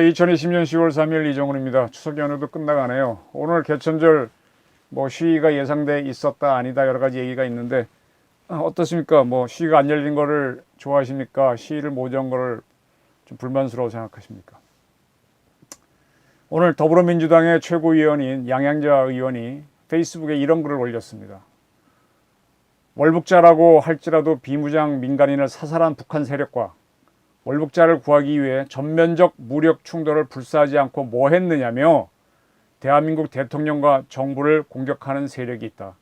네, 2020년 10월 3일 이정훈입니다. 추석 연휴도 끝나가네요. 오늘 개천절 시위가 예상돼 있었다 아니다 여러 가지 얘기가 있는데 어떻습니까? 시위가 안 열린 거를 좋아하십니까? 시위를 못 연 거를 좀 불만스러워 생각하십니까? 오늘 더불어민주당의 최고위원인 양양자 의원이 페이스북에 이런 글을 올렸습니다. 월북자라고 할지라도 비무장 민간인을 사살한 북한 세력과 월북자를 구하기 위해 전면적 무력 충돌을 불사하지 않고 뭐 했느냐며 대한민국 대통령과 정부를 공격하는 세력이 있다.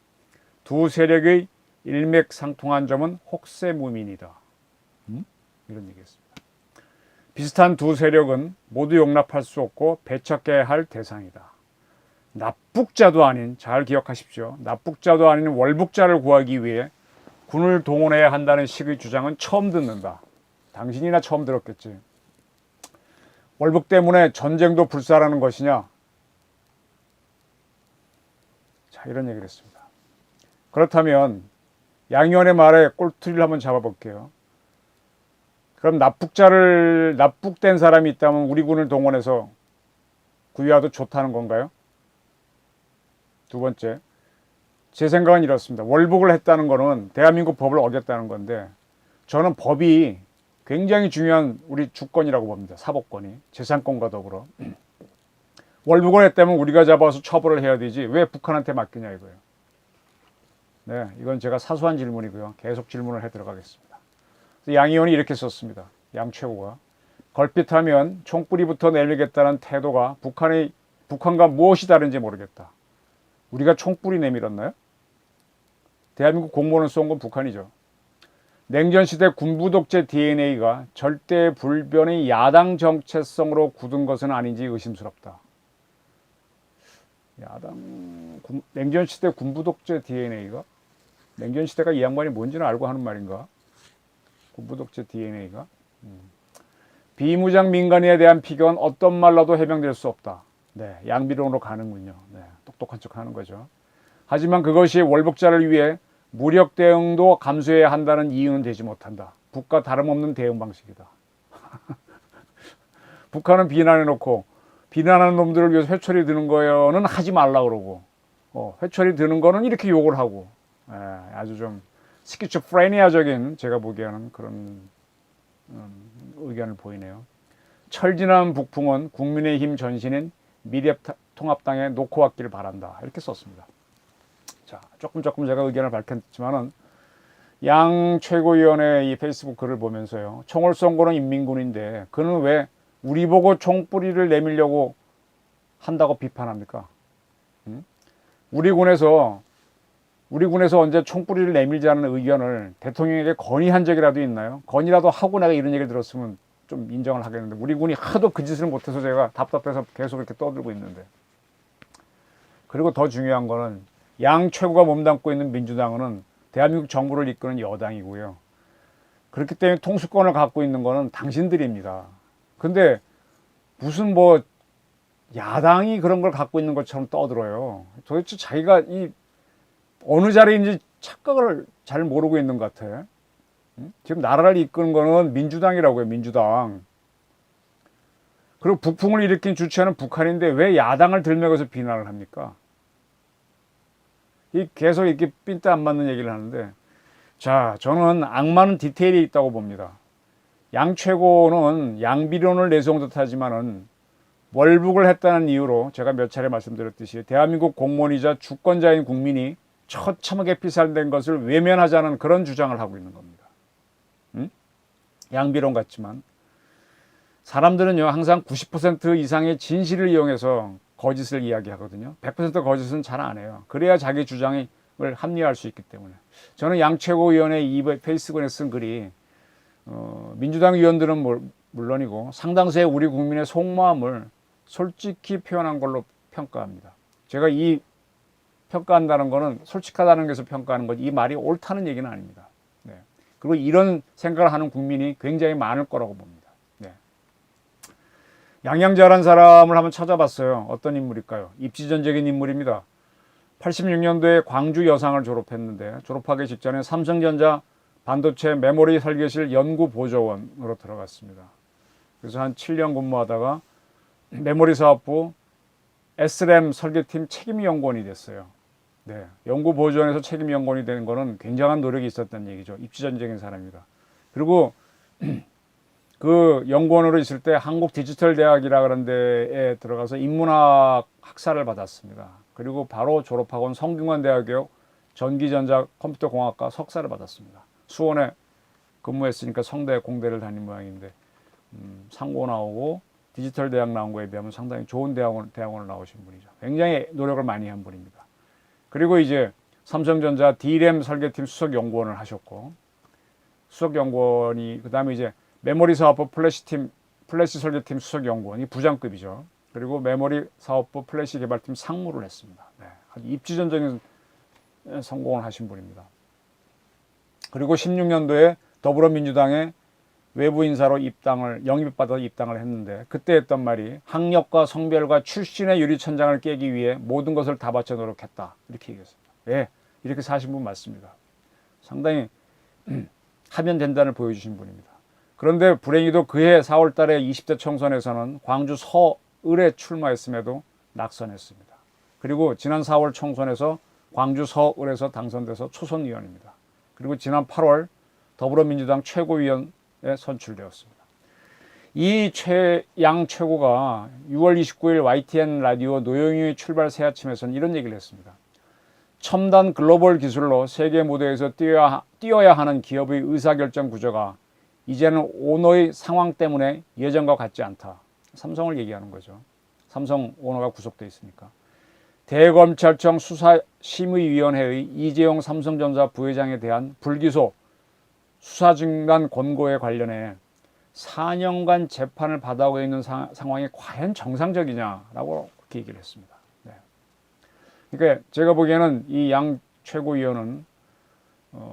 두 세력의 일맥상통한 점은 혹세무민이다. 이런 얘기했습니다. 비슷한 두 세력은 모두 용납할 수 없고 배척해야 할 대상이다. 납북자도 아닌, 잘 기억하십시오. 납북자도 아닌 월북자를 구하기 위해 군을 동원해야 한다는 식의 주장은 처음 듣는다. 당신이나 처음 들었겠지. 월북 때문에 전쟁도 불사라는 것이냐? 자, 이런 얘기를 했습니다. 그렇다면 양 의원의 말에 꼴투리를 한번 잡아볼게요. 그럼 납북된 사람이 있다면 우리 군을 동원해서 구해와도 좋다는 건가요? 두 번째, 제 생각은 이렇습니다. 월북을 했다는 거는 대한민국 법을 어겼다는 건데 저는 법이 굉장히 중요한 우리 주권이라고 봅니다. 사법권이. 재산권과 더불어. 월북을 했다면 우리가 잡아서 처벌을 해야 되지 왜 북한한테 맡기냐 이거예요. 네, 이건 제가 사소한 질문이고요. 계속 질문을 해 들어가겠습니다. 양 의원이 이렇게 썼습니다. 양 최고가. 걸핏하면 총뿌리부터 내밀겠다는 태도가 북한과 무엇이 다른지 모르겠다. 우리가 총뿌리 내밀었나요? 대한민국 공무원을 쏜 건 북한이죠. 냉전시대 군부독재 DNA가 절대 불변의 야당 정체성으로 굳은 것은 아닌지 의심스럽다. 냉전시대 군부독재 DNA가? 냉전시대가 이 양반이 뭔지는 알고 하는 말인가? 군부독재 DNA가? 비무장 민간인에 대한 피격은 어떤 말로도 해명될 수 없다. 네, 양비론으로 가는군요. 네, 똑똑한 척 하는 거죠. 하지만 그것이 월북자를 위해 무력 대응도 감수해야 한다는 이유는 되지 못한다. 북과 다름없는 대응 방식이다. 북한은 비난해놓고 비난하는 놈들을 위해서 회초리 드는 거는 하지 말라 그러고 회초리 드는 거는 이렇게 욕을 하고 아주 좀 스키초프레니아적인 제가 보기에는 그런 의견을 보이네요. 철진한 북풍은 국민의힘 전신인 미래통합당에 놓고 왔기를 바란다. 이렇게 썼습니다. 자, 조금 제가 의견을 밝혔지만은 양 최고위원의 이 페이스북 글을 보면서요. 총을 쏜 거는 인민군인데 그는 왜 우리 보고 총뿌리를 내밀려고 한다고 비판합니까? 우리 군에서 언제 총뿌리를 내밀자는 의견을 대통령에게 건의한 적이라도 있나요? 건의라도 하고 내가 이런 얘기를 들었으면 좀 인정을 하겠는데 우리 군이 하도 그 짓을 못해서 제가 답답해서 계속 이렇게 떠들고 있는데. 그리고 더 중요한 거는 양 최고가 몸담고 있는 민주당은 대한민국 정부를 이끄는 여당이고요. 그렇기 때문에 통수권을 갖고 있는 거는 당신들입니다. 근데 무슨 야당이 그런 걸 갖고 있는 것처럼 떠들어요. 도대체 자기가 어느 자리인지 착각을 잘 모르고 있는 것 같아. 지금 나라를 이끄는 거는 민주당이라고요. 민주당. 그리고 북풍을 일으킨 주체는 북한인데 왜 야당을 들먹여서 비난을 합니까? 계속 이렇게 삔따 안 맞는 얘기를 하는데 자, 저는 악마는 디테일이 있다고 봅니다. 양 최고는 양비론을 내세운 듯하지만은 월북을 했다는 이유로 제가 몇 차례 말씀드렸듯이 대한민국 공무원이자 주권자인 국민이 처참하게 피살된 것을 외면하자는 그런 주장을 하고 있는 겁니다. 양비론 같지만 사람들은요 항상 90% 이상의 진실을 이용해서 거짓을 이야기하거든요. 100% 거짓은 잘 안 해요. 그래야 자기 주장을 합리화할 수 있기 때문에. 저는 양 최고위원의 이 페이스북에 쓴 글이 민주당 의원들은 물론이고 상당수의 우리 국민의 속마음을 솔직히 표현한 걸로 평가합니다. 제가 이 평가한다는 거는 솔직하다는 것에서 평가하는 거지 이 말이 옳다는 얘기는 아닙니다. 네. 그리고 이런 생각을 하는 국민이 굉장히 많을 거라고 봅니다. 네. 양양자라는 사람을 한번 찾아봤어요. 어떤 인물일까요? 입지전적인 인물입니다. 86년도에 광주 여상을 졸업했는데 졸업하기 직전에 삼성전자 반도체 메모리 설계실 연구보조원으로 들어갔습니다. 그래서 한 7년 근무하다가 메모리 사업부 SRAM 설계팀 책임연구원이 됐어요. 네, 연구보조원에서 책임연구원이 되는 거는 굉장한 노력이 있었다는 얘기죠. 입지전적인 사람이다. 그리고 그 연구원으로 있을 때 한국디지털대학이라 그런 데에 들어가서 인문학 학사를 받았습니다. 그리고 바로 졸업하고는 성균관대학교 전기전자 컴퓨터공학과 석사를 받았습니다. 수원에 근무했으니까 성대 공대를 다닌 모양인데 상고 나오고 디지털 대학 나온 거에 비하면 상당히 좋은 대학원을 나오신 분이죠. 굉장히 노력을 많이 한 분입니다. 그리고 이제 삼성전자 D램 설계팀 수석 연구원을 하셨고, 수석 연구원이 그다음에 이제 메모리 사업부 플래시 설계팀 수석 연구원이 부장급이죠. 그리고 메모리 사업부 플래시 개발팀 상무를 했습니다. 네, 아주 입지전적인 성공을 하신 분입니다. 그리고 16년도에 더불어민주당에 외부 인사로 영입받아 입당을 했는데, 그때 했던 말이 학력과 성별과 출신의 유리천장을 깨기 위해 모든 것을 다 바쳐 노력했다, 이렇게 얘기했습니다. 예, 이렇게 사신 분 맞습니다. 상당히 하면 된다를 보여주신 분입니다. 그런데 불행히도 그해 4월 달에 20대 총선에서는 광주 서을에 출마했음에도 낙선했습니다. 그리고 지난 4월 총선에서 광주 서울에서 당선돼서 초선 의원입니다. 그리고 지난 8월 더불어민주당 최고위원에 선출되었습니다. 이 양 최고가 6월 29일 YTN 라디오 노영희 출발 새아침에서는 이런 얘기를 했습니다. 첨단 글로벌 기술로 세계 무대에서 뛰어야 하는 기업의 의사결정 구조가 이제는 오너의 상황 때문에 예전과 같지 않다. 삼성을 얘기하는 거죠. 삼성 오너가 구속돼 있으니까. 대검찰청 수사심의위원회의 이재용 삼성전자 부회장에 대한 불기소 수사중단 권고에 관련해 4년간 재판을 받아오고 있는 상황이 과연 정상적이냐라고 그렇게 얘기를 했습니다. 네. 그러니까 제가 보기에는 이 양 최고위원은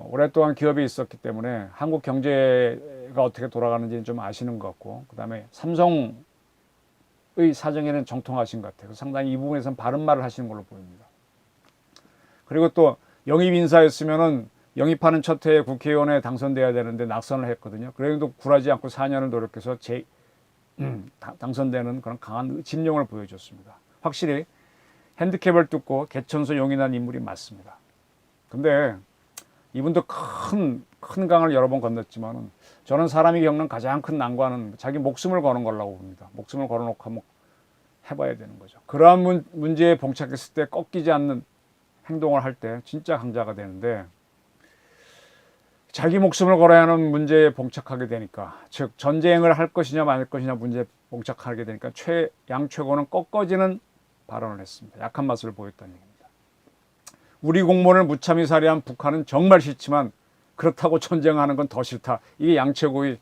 오랫동안 기업에 있었기 때문에 한국 경제가 어떻게 돌아가는지는 좀 아시는 것 같고, 그 다음에 삼성의 사정에는 정통하신 것 같아요. 상당히 이 부분에서는 바른 말을 하시는 걸로 보입니다. 그리고 또 영입 인사였으면은 영입하는 첫 해에 국회의원에 당선돼야 되는데 낙선을 했거든요. 그래도 굴하지 않고 4년을 노력해서 당선되는 그런 강한 진정을 보여줬습니다. 확실히 핸디캡을 뚫고 개천소 용인한 인물이 맞습니다. 근데 이분도 큰 강을 여러 번 건넜지만은 저는 사람이 겪는 가장 큰 난관은 자기 목숨을 거는 거라고 봅니다. 목숨을 걸어놓고 한번 해봐야 되는 거죠. 그러한 문제에 봉착했을 때 꺾이지 않는 행동을 할 때 진짜 강자가 되는데, 자기 목숨을 걸어야 하는 문제에 봉착하게 되니까, 즉 전쟁을 할 것이냐 말 것이냐 문제에 봉착하게 되니까 양 최고는 꺾어지는 발언을 했습니다. 약한 맛을 보였다는 얘기입니다. 우리 공무원을 무참히 살해한 북한은 정말 싫지만 그렇다고 전쟁하는 건 더 싫다. 이게 양 최고의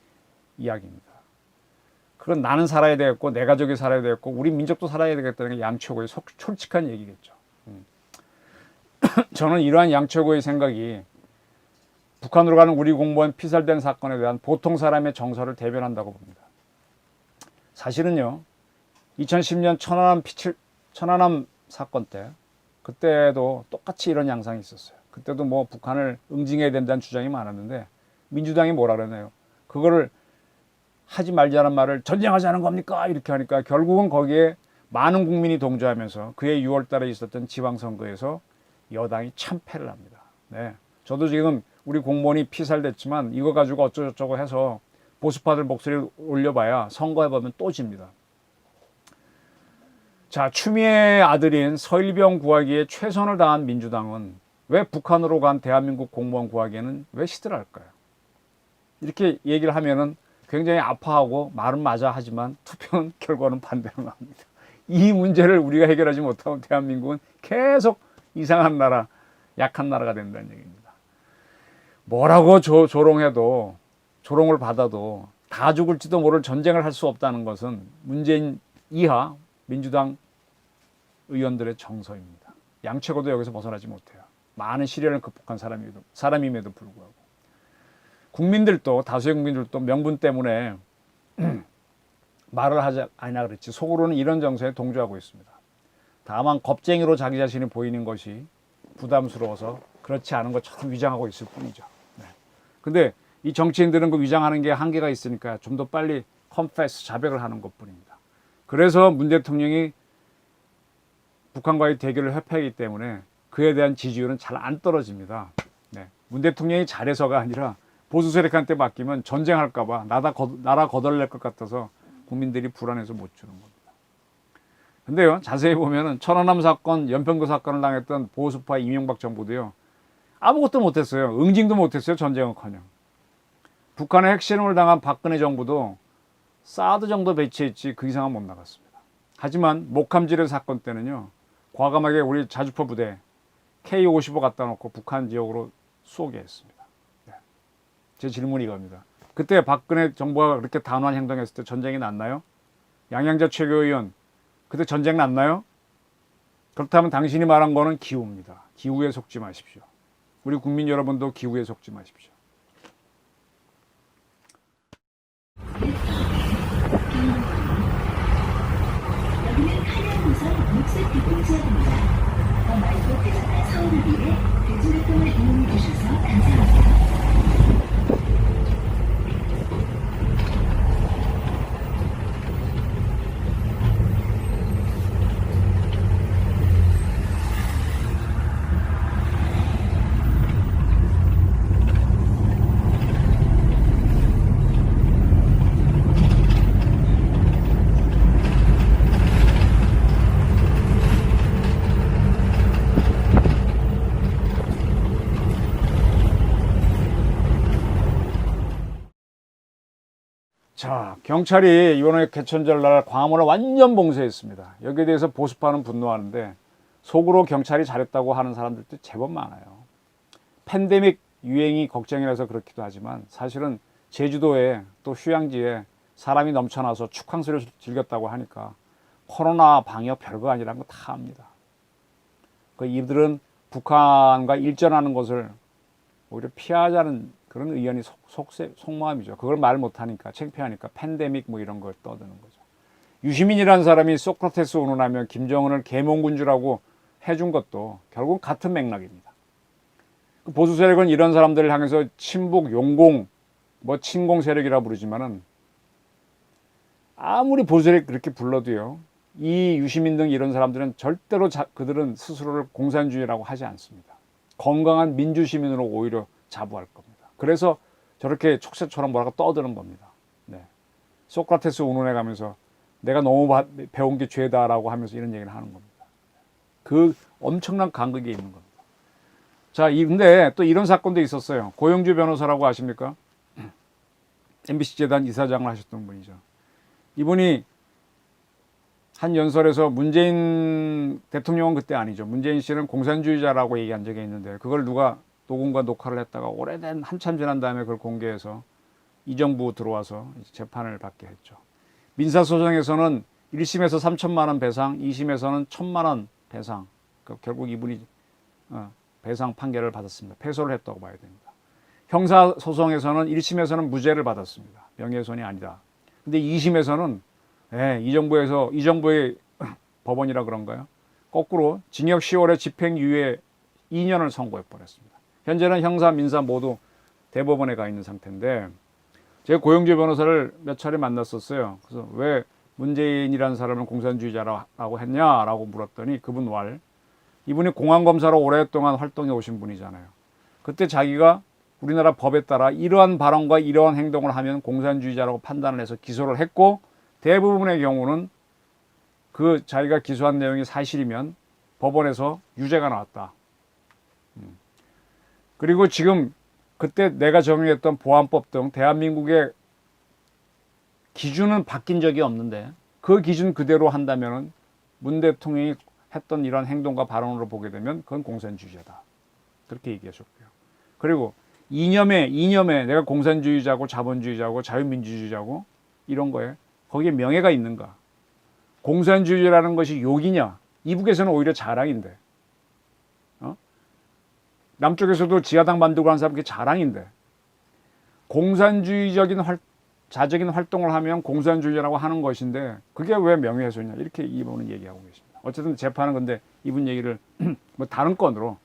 이야기입니다. 그건 나는 살아야 되겠고 내 가족이 살아야 되겠고 우리 민족도 살아야 되겠다는 게 양 최고의 솔직한 얘기겠죠. 저는 이러한 양 최고의 생각이 북한으로 가는 우리 공무원 피살된 사건에 대한 보통 사람의 정서를 대변한다고 봅니다. 사실은요, 2010년 천안함 사건 때, 그때도 똑같이 이런 양상이 있었어요. 그때도 뭐 북한을 응징해야 된다는 주장이 많았는데 민주당이 뭐라 그러나요? 그거를 하지 말자는 말을 전쟁하자는 겁니까? 이렇게 하니까 결국은 거기에 많은 국민이 동조하면서 그해 6월 달에 있었던 지방선거에서 여당이 참패를 합니다. 네. 저도 지금 우리 공무원이 피살됐지만 이거 가지고 어쩌고저쩌고 해서 보수파들 목소리를 올려봐야 선거해보면 또 집니다. 자, 추미애 아들인 서일병 구하기에 최선을 다한 민주당은 왜 북한으로 간 대한민국 공무원 구하기에는 왜 시들할까요? 이렇게 얘기를 하면은 굉장히 아파하고 말은 맞아 하지만 투표는 결과는 반대로 나옵니다. 이 문제를 우리가 해결하지 못하고 대한민국은 계속 이상한 나라, 약한 나라가 된다는 얘기입니다. 뭐라고 조롱해도, 조롱을 받아도 다 죽을지도 모를 전쟁을 할 수 없다는 것은 문재인 이하 민주당 의원들의 정서입니다. 양 최고도 여기서 벗어나지 못해요. 많은 시련을 극복한 사람임에도 불구하고. 국민들도, 다수의 국민들도 명분 때문에 말을 하지 않나 그랬지 속으로는 이런 정서에 동조하고 있습니다. 다만 겁쟁이로 자기 자신이 보이는 것이 부담스러워서 그렇지 않은 것처럼 위장하고 있을 뿐이죠. 네. 근데 이 정치인들은 그 위장하는 게 한계가 있으니까 좀 더 빨리 자백을 하는 것뿐입니다. 그래서 문 대통령이 북한과의 대결을 회피하기 때문에 그에 대한 지지율은 잘 안 떨어집니다. 네. 문 대통령이 잘해서가 아니라 보수 세력한테 맡기면 전쟁할까봐 나라 거덜낼 것 같아서 국민들이 불안해서 못 주는 겁니다. 근데요, 자세히 보면은 천안함 사건, 연평도 사건을 당했던 보수파 이명박 정부도요, 아무것도 못했어요. 응징도 못했어요. 전쟁은커녕. 북한의 핵실험을 당한 박근혜 정부도 사드 정도 배치했지 그 이상은 못 나갔습니다. 하지만 목함지뢰 사건 때는요, 과감하게 우리 자주포 부대 K-55 갖다 놓고 북한 지역으로 쏘게 했습니다. 네. 제 질문이 이겁니다. 그때 박근혜 정부가 그렇게 단호한 행동했을 때 전쟁이 났나요? 양양자 최고위원, 그때 전쟁 났나요? 그렇다면 당신이 말한 거는 기우입니다. 기우에 속지 마십시오. 우리 국민 여러분도 기우에 속지 마십시오. 여기는 한양우선 녹색기본 지역입니다. 더 맑고 대전한 서울을 위해 대중교통을 이용해 주셔서 감사합니다. 자, 경찰이 이번에 개천절 날 광화문을 완전 봉쇄했습니다. 여기에 대해서 보수파는 분노하는데 속으로 경찰이 잘했다고 하는 사람들도 제법 많아요. 팬데믹 유행이 걱정이라서 그렇기도 하지만 사실은 제주도에 또 휴양지에 사람이 넘쳐나서 축항수를 즐겼다고 하니까 코로나 방역 별거 아니라는 거 다 압니다. 이들은 북한과 일전하는 것을 오히려 피하자는 그런 의견이 속마음이죠. 그걸 말 못하니까 창피하니까 팬데믹 뭐 이런 걸 떠드는 거죠. 유시민이라는 사람이 소크라테스 운운하며 김정은을 계몽군주라고 해준 것도 결국 같은 맥락입니다. 보수 세력은 이런 사람들을 향해서 친북, 용공, 뭐 친공 세력이라 부르지만은 아무리 보수 세력 그렇게 불러도요, 이 유시민 등 이런 사람들은 절대로 그들은 스스로를 공산주의라고 하지 않습니다. 건강한 민주시민으로 오히려 자부할 겁니다. 그래서 저렇게 촉새처럼 뭐라고 떠드는 겁니다. 네. 소크라테스 운운해 가면서 내가 너무 배운 게 죄다라고 하면서 이런 얘기를 하는 겁니다. 그 엄청난 간극이 있는 겁니다. 자, 근데 또 이런 사건도 있었어요. 고영주 변호사라고 아십니까? MBC 재단 이사장을 하셨던 분이죠. 이분이 한 연설에서 문재인 대통령은 그때 아니죠. 문재인 씨는 공산주의자라고 얘기한 적이 있는데 그걸 누가 녹음과 녹화를 했다가 오래된 한참 지난 다음에 그걸 공개해서 이 정부 들어와서 재판을 받게 했죠. 민사소송에서는 1심에서 3천만 원 배상, 2심에서는 1,000만 원 배상. 결국 이분이 배상 판결을 받았습니다. 패소를 했다고 봐야 됩니다. 형사소송에서는 1심에서는 무죄를 받았습니다. 명예훼손이 아니다. 근데 2심에서는 이 정부의 법원이라 그런가요? 거꾸로 징역 10월에 집행유예 2년을 선고해 버렸습니다. 현재는 형사, 민사 모두 대법원에 가 있는 상태인데 제가 고영주 변호사를 몇 차례 만났었어요. 그래서 왜 문재인이라는 사람을 공산주의자라고 했냐라고 물었더니 그분 이분이 공안검사로 오랫동안 활동해 오신 분이잖아요. 그때 자기가 우리나라 법에 따라 이러한 발언과 이러한 행동을 하면 공산주의자라고 판단을 해서 기소를 했고 대부분의 경우는 그 자기가 기소한 내용이 사실이면 법원에서 유죄가 나왔다. 그리고 지금 그때 내가 정의했던 보안법 등 대한민국의 기준은 바뀐 적이 없는데 그 기준 그대로 한다면 문 대통령이 했던 이런 행동과 발언으로 보게 되면 그건 공산주의자다. 그렇게 얘기하셨고요. 그리고 이념에 내가 공산주의자고 자본주의자고 자유민주주의자고 이런 거에 거기에 명예가 있는가? 공산주의라는 것이 욕이냐? 이북에서는 오히려 자랑인데. 남쪽에서도 지하당 만들고 하는 사람 그게 자랑인데. 공산주의적인 자적인 활동을 하면 공산주의라고 하는 것인데 그게 왜 명예훼손이냐? 이렇게 이분은 얘기하고 계십니다. 어쨌든 재판은 근데 이분 얘기를 뭐 다른 건으로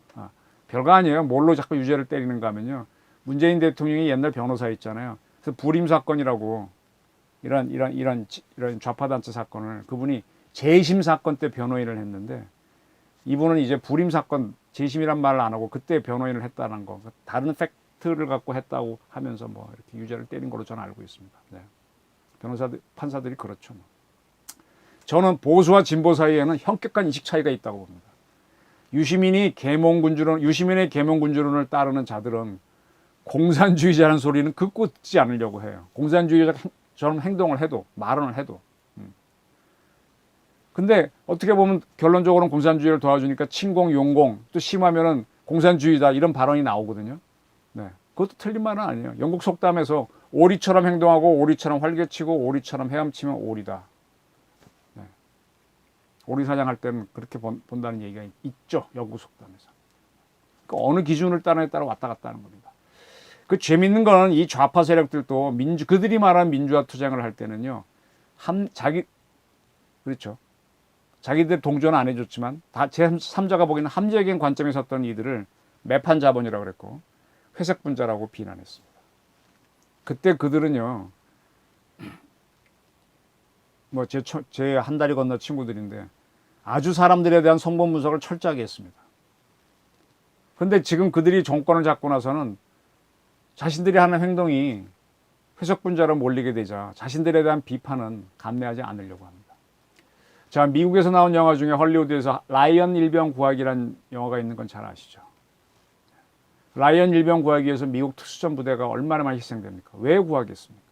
별거 아니에요. 뭘로 자꾸 유죄를 때리는가 하면요. 문재인 대통령이 옛날 변호사 있잖아요. 그래서 불임 사건이라고 이런 좌파 단체 사건을 그분이 재심 사건 때 변호인을 했는데 이분은 이제 불임 사건 재심이란 말을 안 하고 그때 변호인을 했다는 거 다른 팩트를 갖고 했다고 하면서 뭐 이렇게 유죄를 때린 걸로 저는 알고 있습니다. 네. 판사들이 그렇죠. 뭐. 저는 보수와 진보 사이에는 현격한 인식 차이가 있다고 봅니다. 유시민의 계몽군주론을 따르는 자들은 공산주의자라는 소리는 듣고 듣지 않으려고 해요. 공산주의자처럼 행동을 해도 말을 해도. 근데 어떻게 보면 결론적으로는 공산주의를 도와주니까 친공, 용공, 또 심하면은 공산주의다 이런 발언이 나오거든요. 네. 그것도 틀린 말은 아니에요. 영국 속담에서 오리처럼 행동하고 오리처럼 활개치고 오리처럼 헤엄치면 오리다. 네. 오리 사냥할 때는 그렇게 본다는 얘기가 있죠. 영국 속담에서. 그러니까 어느 기준을 따르냐에 따라 왔다 갔다 하는 겁니다. 그 재밌는 거는 이 좌파 세력들도 그들이 말하는 민주화 투쟁을 할 때는요. 그렇죠. 자기들 동조는 안 해줬지만 다 제3자가 보기에는 합리적인 관점에 섰던 이들을 매판 자본이라고 그랬고 회색 분자라고 비난했습니다. 그때 그들은요. 뭐 제 한 다리 건너 친구들인데 아주 사람들에 대한 성본 분석을 철저하게 했습니다. 근데 지금 그들이 정권을 잡고 나서는 자신들이 하는 행동이 회색 분자로 몰리게 되자 자신들에 대한 비판은 감내하지 않으려고 합니다. 자, 미국에서 나온 영화 중에 헐리우드에서 라이언 일병 구하기라는 영화가 있는 건 잘 아시죠? 라이언 일병 구하기에서 미국 특수전 부대가 얼마나 많이 희생됩니까? 왜 구하겠습니까?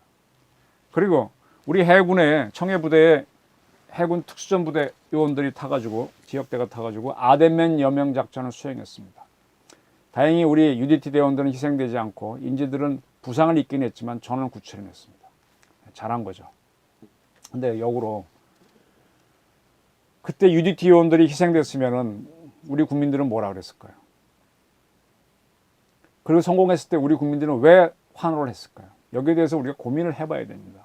그리고 우리 해군의 청해부대에 해군 특수전 부대 요원들이 타가지고 지역대가 타가지고 아덴맨 여명 작전을 수행했습니다. 다행히 우리 UDT 대원들은 희생되지 않고 인재들은 부상을 입긴 했지만 전원 구출해냈습니다. 잘한 거죠. 근데 역으로 그때 UDT 요원들이 희생됐으면은 우리 국민들은 뭐라 그랬을까요? 그리고 성공했을 때 우리 국민들은 왜 환호를 했을까요? 여기에 대해서 우리가 고민을 해봐야 됩니다.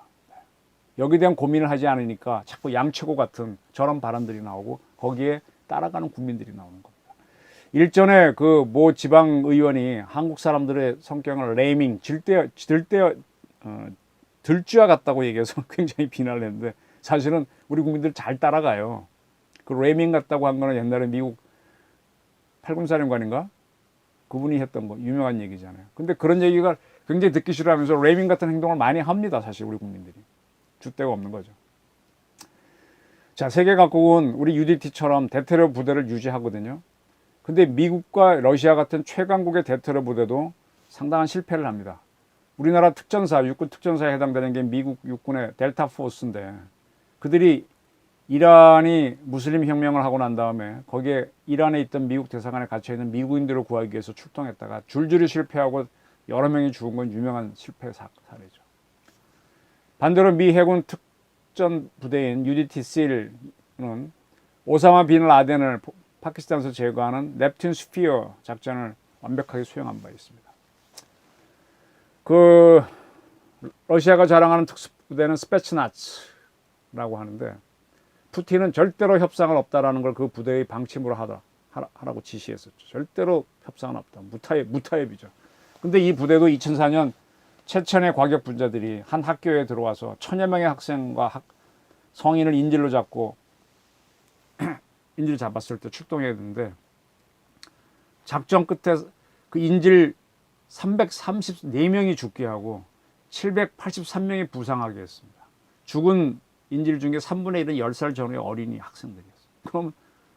여기에 대한 고민을 하지 않으니까 자꾸 양치고 같은 저런 발언들이 나오고 거기에 따라가는 국민들이 나오는 겁니다. 일전에 그 모 지방 의원이 한국 사람들의 성격을 레이밍, 들쥐와 같다고 얘기해서 굉장히 비난을 했는데 사실은 우리 국민들 잘 따라가요. 그 레이밍 같다고 한 거는 옛날에 미국 팔군사령관인가? 그분이 했던 거 유명한 얘기잖아요. 근데 그런 얘기가 굉장히 듣기 싫어하면서 레이밍 같은 행동을 많이 합니다. 사실 우리 국민들이. 줏대가 없는 거죠. 자, 세계 각국은 우리 UDT처럼 대테러 부대를 유지하거든요. 근데 미국과 러시아 같은 최강국의 대테러 부대도 상당한 실패를 합니다. 우리나라 특전사, 육군 특전사에 해당되는 게 미국 육군의 델타 포스인데 그들이 이란이 무슬림 혁명을 하고 난 다음에 거기에 이란에 있던 미국 대사관에 갇혀있는 미국인들을 구하기 위해서 출동했다가 줄줄이 실패하고 여러 명이 죽은 건 유명한 실패 사례죠. 반대로 미 해군 특전 부대인 UDT SEAL은 오사마 빈 라덴을 파키스탄에서 제거하는 넵튠 스피어 작전을 완벽하게 수행한 바 있습니다. 그 러시아가 자랑하는 특수부대는 스페츠나츠라고 하는데 푸틴은 절대로 협상은 없다라는 걸 그 부대의 방침으로 하라고 지시했었죠. 절대로 협상은 없다. 무타협이죠. 근데 이 부대도 2004년 체첸의 과격 분자들이 한 학교에 들어와서 1000여 명의 학생과 성인을 인질로 잡고 인질 잡았을 때 출동해야 되는데 작전 끝에 그 인질 334명이 죽게 하고 783명이 부상하게 했습니다. 죽은 인질 중에 3분의 1은 10살 전후의 어린이 학생들이었어요. 그럼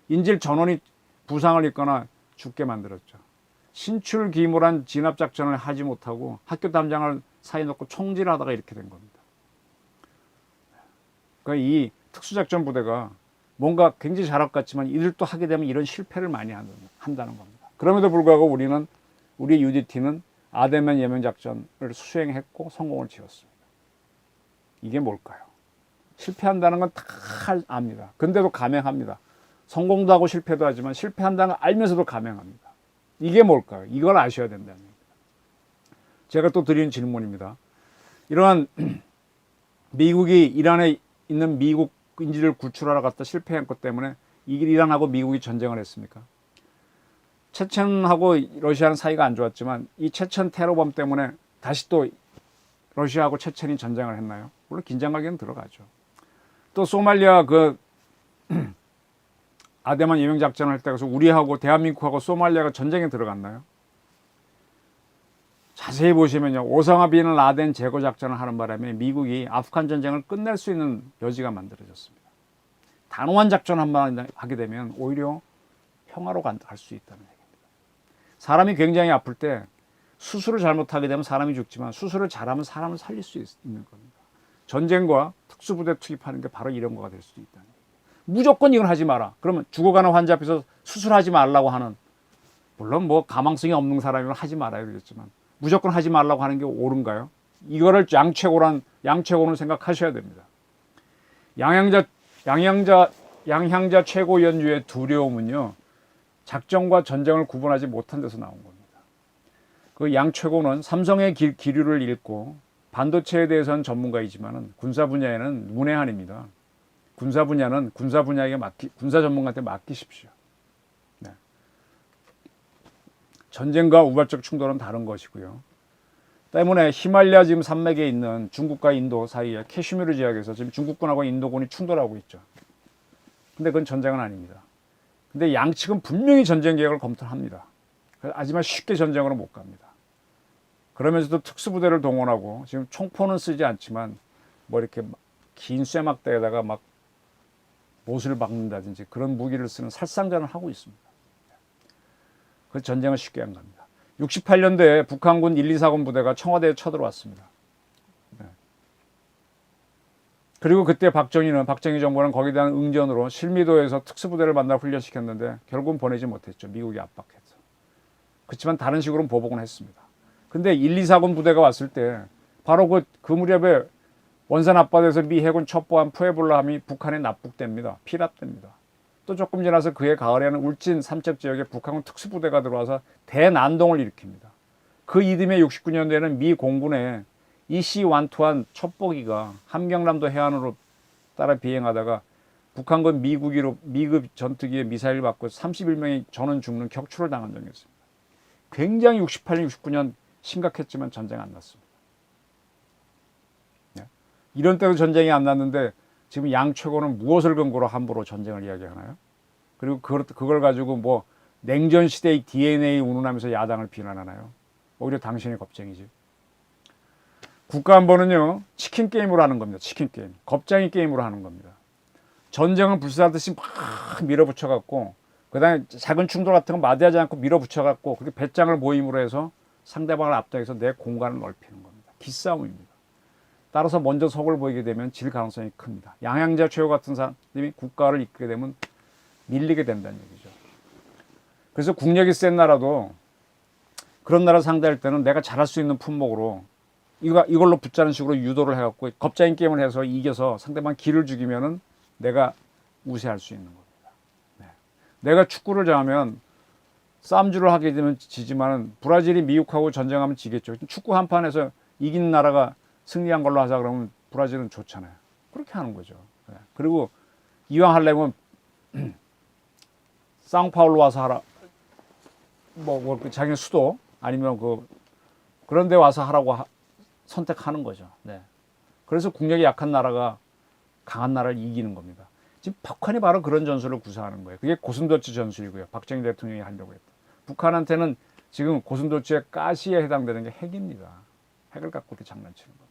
인질 전원이 부상을 입거나 죽게 만들었죠. 신출귀몰한 진압작전을 하지 못하고 학교 담장을 사이에 놓고 총질하다가 이렇게 된 겁니다. 그러니까 이 특수작전 부대가 뭔가 굉장히 잘할 것 같지만 이들도 하게 되면 이런 실패를 많이 한다는 겁니다. 그럼에도 불구하고 우리 UDT는 아덴맨 예명작전을 수행했고 성공을 지었습니다. 이게 뭘까요? 실패한다는 건 다 압니다. 근데도 감행합니다. 성공도 하고 실패도 하지만 실패한다는 걸 알면서도 감행합니다. 이게 뭘까요? 이걸 아셔야 된다는 얘기입니다. 제가 또 드리는 질문입니다. 이러한 미국이 이란에 있는 미국 인질을 구출하러 갔다 실패한 것 때문에 이란하고 미국이 전쟁을 했습니까? 체첸하고 러시아는 사이가 안 좋았지만 이 체첸 테러범 때문에 다시 또 러시아하고 체첸이 전쟁을 했나요? 물론 긴장하기는 들어가죠. 또 소말리아 그 아데만 예명 작전을 할 때 가서 우리하고 대한민국하고 소말리아가 전쟁에 들어갔나요? 자세히 보시면요, 오사마 빈 라덴 제거 작전을 하는 바람에 미국이 아프간 전쟁을 끝낼 수 있는 여지가 만들어졌습니다. 단호한 작전 한번 하게 되면 오히려 평화로 갈 수 있다는 얘기입니다. 사람이 굉장히 아플 때 수술을 잘못하게 되면 사람이 죽지만 수술을 잘하면 사람을 살릴 수 있는 겁니다. 전쟁과 특수부대 투입하는 게 바로 이런 거가 될 수도 있다는 얘기입니다. 무조건 이건 하지 마라. 그러면 죽어가는 환자 앞에서 수술하지 말라고 하는, 물론 뭐 가망성이 없는 사람이면 하지 말아야 되겠지만 무조건 하지 말라고 하는 게 옳은가요? 이거를 양최고는 생각하셔야 됩니다. 양향자 최고위원주의 두려움은요, 작전과 전쟁을 구분하지 못한 데서 나온 겁니다. 그 양 최고는 삼성의 기류를 읽고 반도체에 대해서는 전문가이지만 군사 분야에는 문외한입니다. 군사 분야는 군사 전문가한테 맡기십시오. 네. 전쟁과 우발적 충돌은 다른 것이고요. 때문에 히말라야 지금 산맥에 있는 중국과 인도 사이에 캐슈미르 지역에서 지금 중국군하고 인도군이 충돌하고 있죠. 근데 그건 전쟁은 아닙니다. 근데 양측은 분명히 전쟁 계획을 검토합니다. 하지만 쉽게 전쟁으로 못 갑니다. 그러면서도 특수부대를 동원하고 지금 총포는 쓰지 않지만 뭐 이렇게 긴 쇠막대에다가 막 못을 박는다든지 그런 무기를 쓰는 살상전을 하고 있습니다. 그 전쟁을 쉽게 안 갑니다. 68년도에 북한군 1, 2, 4군 부대가 청와대에 쳐들어왔습니다. 네. 그리고 그때 박정희 정부는 거기에 대한 응전으로 실미도에서 특수부대를 만나 훈련시켰는데 결국은 보내지 못했죠. 미국이 압박해서. 그렇지만 다른 식으로는 보복은 했습니다. 근데 1, 2, 4군 부대가 왔을 때 바로 그 무렵에 원산 앞바다에서 미 해군 첩보함 푸에블라함이 북한에 납북됩니다. 피랍됩니다. 또 조금 지나서 그해 가을에는 울진 삼척 지역에 북한군 특수부대가 들어와서 대난동을 일으킵니다. 그 이듬해 69년도에는 미 공군의 EC-121 첩보기가 함경남도 해안으로 따라 비행하다가 북한군 미급 전투기에 미사일을 받고 31명의 전원 죽는 격추를 당한 적이 있습니다. 굉장히 68년, 69년 심각했지만 전쟁 안 났습니다. 네. 이런 때도 전쟁이 안 났는데 지금 양 최고는 무엇을 근거로 함부로 전쟁을 이야기하나요? 그리고 그걸 가지고 뭐 냉전 시대의 DNA 운운하면서 야당을 비난하나요? 오히려 당신이 겁쟁이지. 국가안보는요, 치킨 게임으로 하는 겁니다. 치킨 게임. 겁쟁이 게임으로 하는 겁니다. 전쟁을 불사하듯이 막 밀어붙여갖고, 그 다음에 작은 충돌 같은 건 마다하지 않고 밀어붙여갖고, 그렇게 배짱을 모임으로 해서 상대방을 압도해서 내 공간을 넓히는 겁니다. 기싸움입니다. 따라서 먼저 속을 보이게 되면 질 가능성이 큽니다. 양양자 최고 같은 사람이 국가를 이끌게 되면 밀리게 된다는 얘기죠. 그래서 국력이 센 나라도 그런 나라 상대할 때는 내가 잘할 수 있는 품목으로 이걸로 붙자는 식으로 유도를 해갖고 겁쟁이 게임을 해서 이겨서 상대방 기를 죽이면은 내가 우세할 수 있는 겁니다. 네. 내가 축구를 잘하면 싸움주를 하게 되면 지지만은 브라질이 미국하고 전쟁하면 지겠죠. 축구 한 판에서 이긴 나라가 승리한 걸로 하자 그러면 브라질은 좋잖아요. 그렇게 하는 거죠. 네. 그리고 이왕 하려면 상파울로 와서 하라. 자기네 수도 아니면 그런 데 와서 하라고 선택하는 거죠. 네. 그래서 국력이 약한 나라가 강한 나라를 이기는 겁니다. 지금 북한이 바로 그런 전술을 구사하는 거예요. 그게 고슴도치 전술이고요. 박정희 대통령이 하려고 했다. 북한한테는 지금 고슴도치의 가시에 해당되는 게 핵입니다. 핵을 갖고 이렇게 장난치는 겁니다.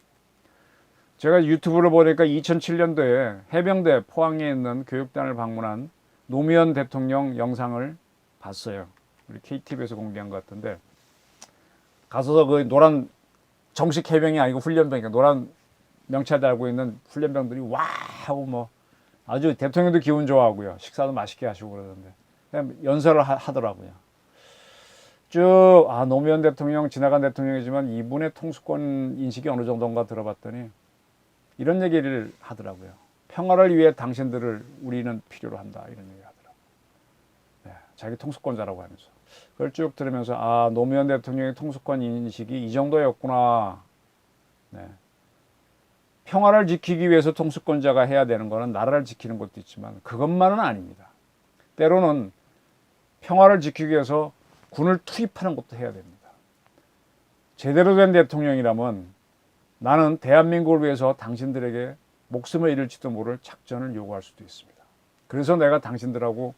제가 유튜브를 보니까 2007년도에 해병대 포항에 있는 교육단을 방문한 노무현 대통령 영상을 봤어요. 우리 KTV에서 공개한 것 같은데, 가서서 그 노란 정식 해병이 아니고 훈련병이니까 노란 명찰 달고 있는 훈련병들이 와 하고 뭐 아주 대통령도 기분 좋아하고요. 식사도 맛있게 하시고 그러던데 그냥 연설을 하더라고요. 쭉 노무현 대통령 지나간 대통령이지만 이분의 통수권 인식이 어느 정도인가 들어봤더니 이런 얘기를 하더라고요. 평화를 위해 당신들을 우리는 필요로 한다, 이런 얘기 하더라고요. 네, 자기 통수권자라고 하면서 그걸 쭉 들으면서 노무현 대통령의 통수권 인식이 이 정도였구나. 네. 평화를 지키기 위해서 통수권자가 해야 되는 거는 나라를 지키는 것도 있지만 그것만은 아닙니다. 때로는 평화를 지키기 위해서 군을 투입하는 것도 해야 됩니다. 제대로 된 대통령이라면 나는 대한민국을 위해서 당신들에게 목숨을 잃을지도 모를 작전을 요구할 수도 있습니다. 그래서 내가 당신들하고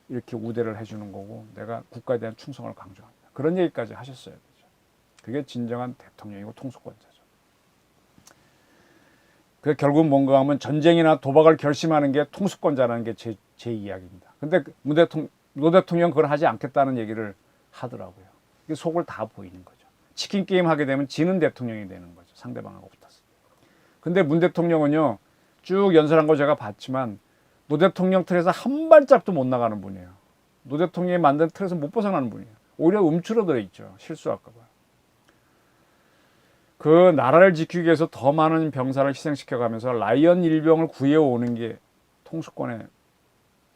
이렇게 우대를 해주는 거고 내가 국가에 대한 충성을 강조합니다. 그런 얘기까지 하셨어야 되죠. 그게 진정한 대통령이고 통수권자죠. 그 결국 뭔가 하면 전쟁이나 도박을 결심하는 게 통수권자라는 게 제 이야기입니다. 근데 노 대통령 그걸 하지 않겠다는 얘기를 하더라고요. 이게 속을 다 보이는 거죠. 치킨 게임 하게 되면 지는 대통령이 되는 거죠. 상대방하고 붙어서. 근데 문 대통령은요, 쭉 연설한 거 제가 봤지만 노 대통령 틀에서 한 발짝도 못 나가는 분이에요. 노 대통령이 만든 틀에서 못 벗어나는 분이에요. 오히려 움츠러들어 있죠. 실수할까 봐요. 그 나라를 지키기 위해서 더 많은 병사를 희생시켜가면서 라이언 일병을 구해오는 게 통수권의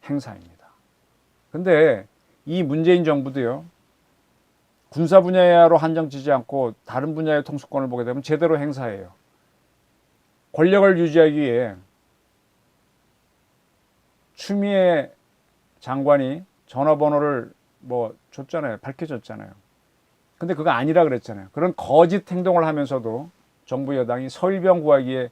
행사입니다. 근데 이 문재인 정부도요, 군사 분야로 한정지지 않고 다른 분야의 통수권을 보게 되면 제대로 행사해요. 권력을 유지하기 위해 추미애 장관이 전화번호를 뭐 줬잖아요. 밝혀줬잖아요. 근데 그거 아니라 그랬잖아요. 그런 거짓 행동을 하면서도 정부 여당이 서울병 구하기에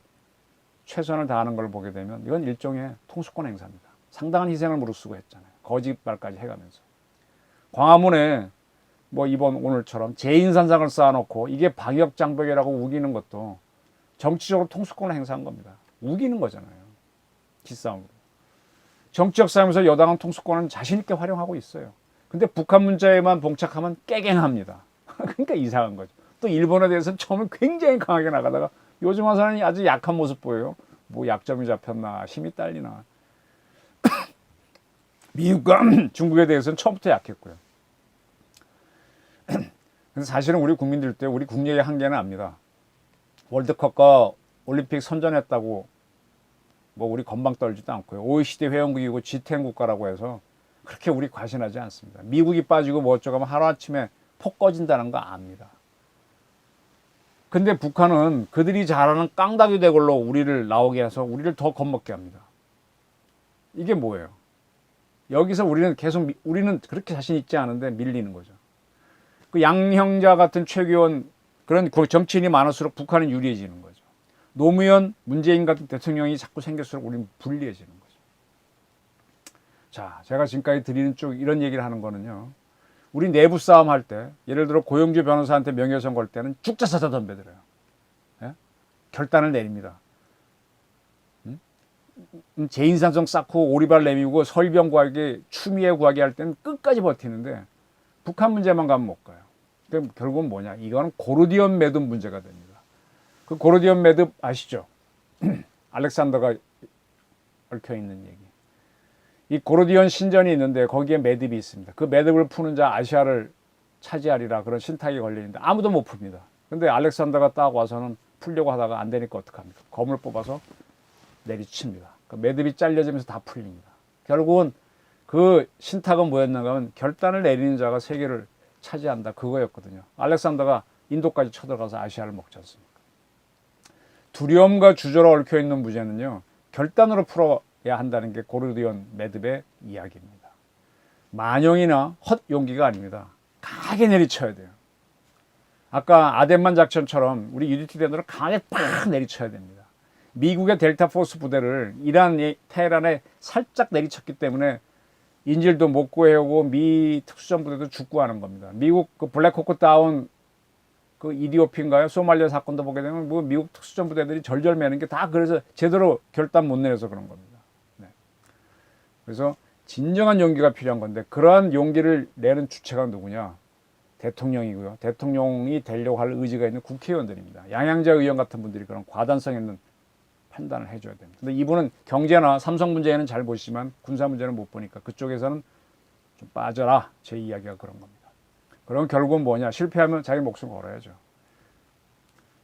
최선을 다하는 걸 보게 되면 이건 일종의 통수권 행사입니다. 상당한 희생을 무릅쓰고 했잖아요. 거짓말까지 해가면서. 광화문에 뭐 이번 오늘처럼 재인산상을 쌓아놓고 이게 방역장벽이라고 우기는 것도 정치적으로 통수권을 행사한 겁니다. 우기는 거잖아요. 기싸움으로. 정치적 싸움에서 여당은 통수권을 자신 있게 활용하고 있어요. 근데 북한 문제에만 봉착하면 깨갱합니다. 그러니까 이상한 거죠. 또 일본에 대해서는 처음에 굉장히 강하게 나가다가 요즘 와서는 아주 약한 모습 보여요. 뭐 약점이 잡혔나 힘이 딸리나. 미국과 중국에 대해서는 처음부터 약했고요. 그래서 사실은 우리 국민들 때 우리 국력의 한계는 압니다. 월드컵과 올림픽 선전했다고 뭐 우리 건방 떨지도 않고요. OECD 회원국이고 G10 국가라고 해서 그렇게 우리 과신하지 않습니다. 미국이 빠지고 뭐 어쩌고 하면 하루아침에 폭 꺼진다는 거 압니다. 근데 북한은 그들이 잘하는 깡다귀 대걸로 우리를 나오게 해서 우리를 더 겁먹게 합니다. 이게 뭐예요? 여기서 우리는 계속 우리는 그렇게 자신 있지 않은데 밀리는 거죠. 그 양형자 같은 최규원 그런 정치인이 많을수록 북한은 유리해지는 거죠. 노무현, 문재인 같은 대통령이 자꾸 생길수록 우리는 불리해지는 거죠. 자, 제가 지금까지 드리는 쭉 이런 얘기를 하는 거는요. 우리 내부 싸움 할 때, 예를 들어 고영주 변호사한테 명예훼손 걸 때는 죽자사자 덤벼들어요. 예? 결단을 내립니다. 재인산성 쌓고 오리발 내미고 설병 구하기, 추미애 구하기 할 때는 끝까지 버티는데 북한 문제만 가면 못 가요. 그럼 결국은 뭐냐? 이거는 고르디언 매듭 문제가 됩니다. 그 고르디언 매듭 아시죠? 알렉산더가 얽혀 있는 얘기. 이 고르디언 신전이 있는데 거기에 매듭이 있습니다. 그 매듭을 푸는 자 아시아를 차지하리라 그런 신탁이 걸리는데 아무도 못 풉니다. 근데 알렉산더가 딱 와서는 풀려고 하다가 안 되니까 어떡합니까? 검을 뽑아서 내리칩니다. 그 매듭이 잘려지면서 다 풀립니다. 결국은 그 신탁은 뭐였는가 하면 결단을 내리는 자가 세계를 차지한다 그거였거든요. 알렉산더가 인도까지 쳐들어가서 아시아를 먹지 않습니까? 두려움과 주저로 얽혀있는 문제는요. 결단으로 풀어야 한다는 게 고르디언 매듭의 이야기입니다. 만용이나 헛 용기가 아닙니다. 강하게 내리쳐야 돼요. 아까 아덴만 작전처럼 우리 UDT 대도를 강하게 팍 내리쳐야 됩니다. 미국의 델타 포스 부대를 테헤란에 살짝 내리쳤기 때문에 인질도 못 구해오고 미 특수전 부대도 죽고 하는 겁니다. 미국 그 블랙호크 다운 그 이디오피인가요? 소말리아 사건도 보게 되면 뭐 미국 특수전 부대들이 절절 매는 게 다 그래서 제대로 결단 못 내려서 그런 겁니다. 네. 그래서 진정한 용기가 필요한 건데 그러한 용기를 내는 주체가 누구냐? 대통령이고요. 대통령이 되려고 할 의지가 있는 국회의원들입니다. 양양자 의원 같은 분들이 그런 과단성 있는 판단을 해줘야 됩니다. 근데 이분은 경제나 삼성 문제는 잘 보시지만 군사 문제는 못 보니까 그쪽에서는 좀 빠져라. 제 이야기가 그런 겁니다. 그럼 결국은 뭐냐? 실패하면 자기 목숨 걸어야죠.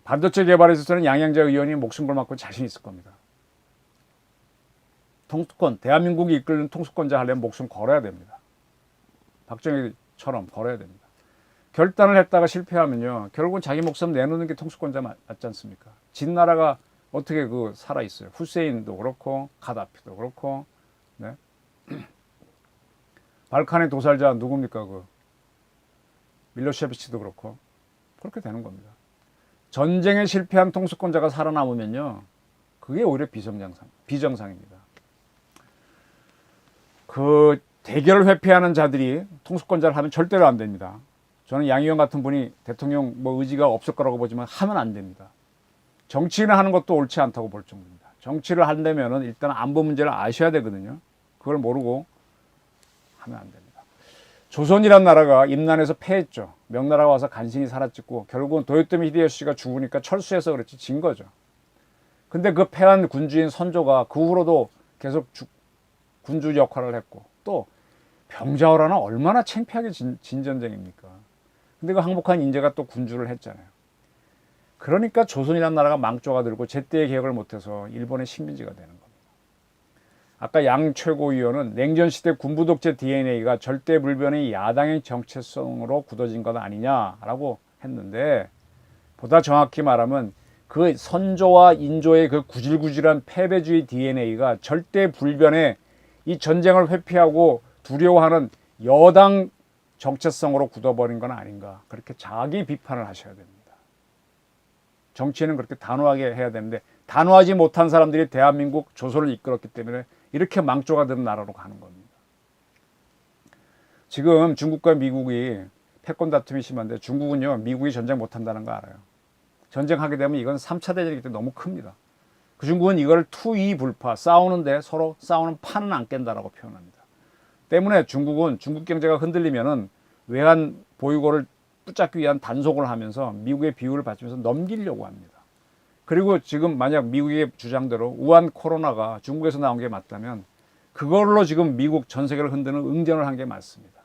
반도체 개발에 있어서는 양양자 의원이 목숨 걸 만큼 자신 있을 겁니다. 통수권, 대한민국이 이끄는 통수권자 하려면 목숨 걸어야 됩니다. 박정희처럼 걸어야 됩니다. 결단을 했다가 실패하면요. 결국은 자기 목숨 내놓는 게 통수권자 맞지 않습니까? 진 나라가 어떻게 그 살아 있어요? 후세인도 그렇고 가다피도 그렇고, 네? 발칸의 도살자 누굽니까? 그 밀로셰비치도 그렇고 그렇게 되는 겁니다. 전쟁에 실패한 통수권자가 살아남으면요, 그게 오히려 비정상입니다. 그 대결을 회피하는 자들이 통수권자를 하면 절대로 안 됩니다. 저는 양 의원 같은 분이 대통령 의지가 없을 거라고 보지만 하면 안 됩니다. 정치인을 하는 것도 옳지 않다고 볼 정도입니다. 정치를 한다면은 일단 안보 문제를 아셔야 되거든요. 그걸 모르고 하면 안 됩니다. 조선이란 나라가 임난에서 패했죠. 명나라가 와서 간신히 살아찍고 결국은 도요토미 히데요시가 죽으니까 철수해서 그렇지 진 거죠. 근데 그 패한 군주인 선조가 그 후로도 계속 군주 역할을 했고, 또 병자호란은 얼마나 창피하게 진 전쟁입니까? 근데 그 항복한 인재가 또 군주를 했잖아요. 그러니까 조선이라는 나라가 망조가 들고 제때의 개혁을 못해서 일본의 식민지가 되는 겁니다. 아까 양 최고위원은 냉전시대 군부 독재 DNA가 절대불변의 야당의 정체성으로 굳어진 것 아니냐라고 했는데, 보다 정확히 말하면 그 선조와 인조의 그 구질구질한 패배주의 DNA가 절대불변의 이 전쟁을 회피하고 두려워하는 여당 정체성으로 굳어버린 건 아닌가, 그렇게 자기 비판을 하셔야 됩니다. 정치는 그렇게 단호하게 해야 되는데, 단호하지 못한 사람들이 대한민국 조선을 이끌었기 때문에 이렇게 망조가 된 나라로 가는 겁니다. 지금 중국과 미국이 패권 다툼이 심한데, 중국은요, 미국이 전쟁 못한다는 거 알아요. 전쟁하게 되면 이건 3차 대전이기 때문에 너무 큽니다. 그 중국은 이걸 투이불파, 싸우는데 서로 싸우는 판은 안 깬다라고 표현합니다. 때문에 중국은 중국 경제가 흔들리면은 외환 보유고를 붙잡기 위한 단속을 하면서 미국의 비율을 받치면서 넘기려고 합니다. 그리고 지금 만약 미국의 주장대로 우한 코로나가 중국에서 나온 게 맞다면 그걸로 지금 미국 전 세계를 흔드는 응전을 한 게 맞습니다.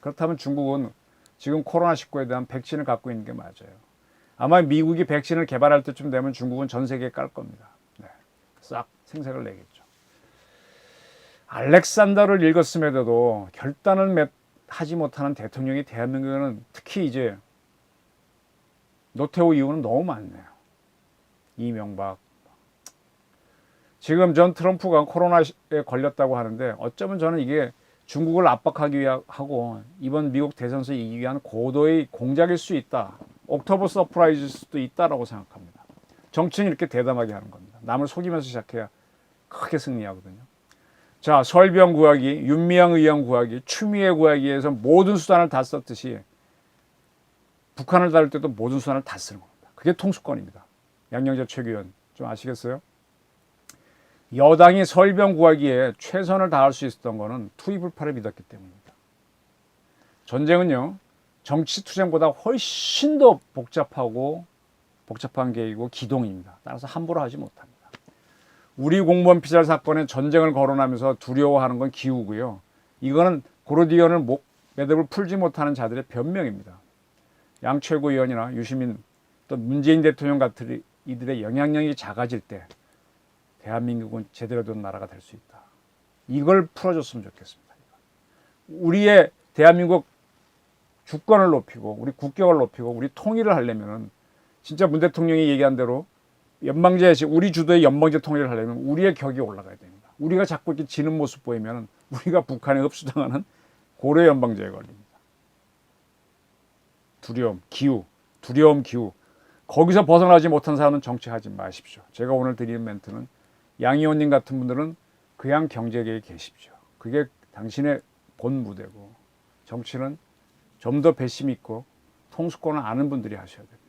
그렇다면 중국은 지금 코로나19에 대한 백신을 갖고 있는 게 맞아요. 아마 미국이 백신을 개발할 때쯤 되면 중국은 전 세계에 깔 겁니다. 네. 싹 생색을 내겠죠. 알렉산더를 읽었음에도 결단을 하지 못하는 대통령이 대한민국에는 특히 이제 노태우 이후는 너무 많네요. 이명박. 지금 전 트럼프가 코로나에 걸렸다고 하는데, 어쩌면 저는 이게 중국을 압박하기 위하고 이번 미국 대선에서 이기기 위한 고도의 공작일 수 있다. 옥토버 서프라이즈일 수도 있다라고 생각합니다. 정치는 이렇게 대담하게 하는 겁니다. 남을 속이면서 시작해야 크게 승리하거든요. 자, 설병 구하기, 윤미향 의원 구하기, 추미애 구하기에서 모든 수단을 다 썼듯이 북한을 다룰 때도 모든 수단을 다 쓰는 겁니다. 그게 통수권입니다. 양영재 최규현 좀 아시겠어요? 여당이 설병 구하기에 최선을 다할 수 있었던 거는 투입불파를 믿었기 때문입니다. 전쟁은요, 정치 투쟁보다 훨씬 더 복잡한 계획이고 기동입니다. 따라서 함부로 하지 못합니다. 우리 공무원 피살 사건에 전쟁을 거론하면서 두려워하는 건 기우고요. 이거는 고르디언을 매듭을 풀지 못하는 자들의 변명입니다. 양 최고위원이나 유시민 또 문재인 대통령 같은 이들의 영향력이 작아질 때 대한민국은 제대로 된 나라가 될 수 있다. 이걸 풀어줬으면 좋겠습니다. 우리의 대한민국 주권을 높이고 우리 국격을 높이고 우리 통일을 하려면 진짜 문 대통령이 얘기한 대로 우리 주도의 연방제 통일을 하려면 우리의 격이 올라가야 됩니다. 우리가 자꾸 이렇게 지는 모습 보이면 우리가 북한에 흡수당하는 고려 연방제에 걸립니다. 두려움, 기우. 거기서 벗어나지 못한 사람은 정치하지 마십시오. 제가 오늘 드리는 멘트는 양 의원님 같은 분들은 그냥 경제계에 계십시오. 그게 당신의 본 무대고, 정치는 좀 더 배심 있고 통수권을 아는 분들이 하셔야 됩니다.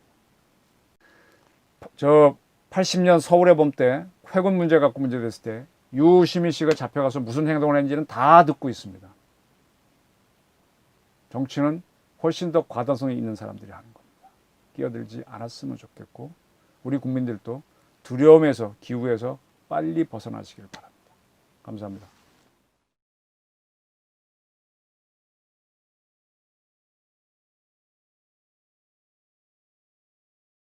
저 80년 서울의 봄 때 회군 문제 갖고 문제됐을 때 유시민 씨가 잡혀가서 무슨 행동을 했는지는 다 듣고 있습니다. 정치는 훨씬 더 과도성이 있는 사람들이 하는 겁니다. 끼어들지 않았으면 좋겠고, 우리 국민들도 두려움에서, 기우에서 빨리 벗어나시길 바랍니다. 감사합니다.